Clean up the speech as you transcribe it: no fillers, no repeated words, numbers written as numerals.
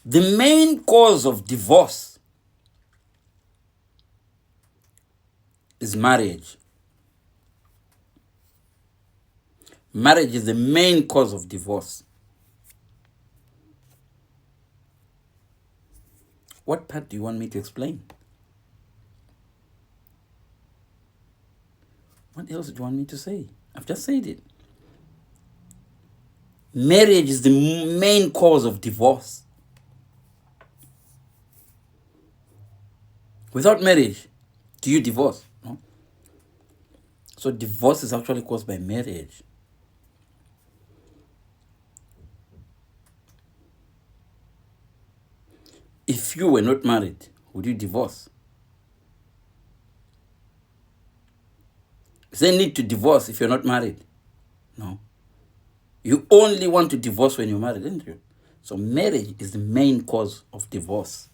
The main cause of divorce is marriage. Marriage is the main cause of divorce. What part do you want me to explain? What else do you want me to say? I've just said it. Marriage is the main cause of divorce. Without marriage, do you divorce? No. So divorce is actually caused by marriage. If you were not married, would you divorce? Is there need to divorce if you're not married? No. You only want to divorce when you're married, isn't you? So marriage is the main cause of divorce.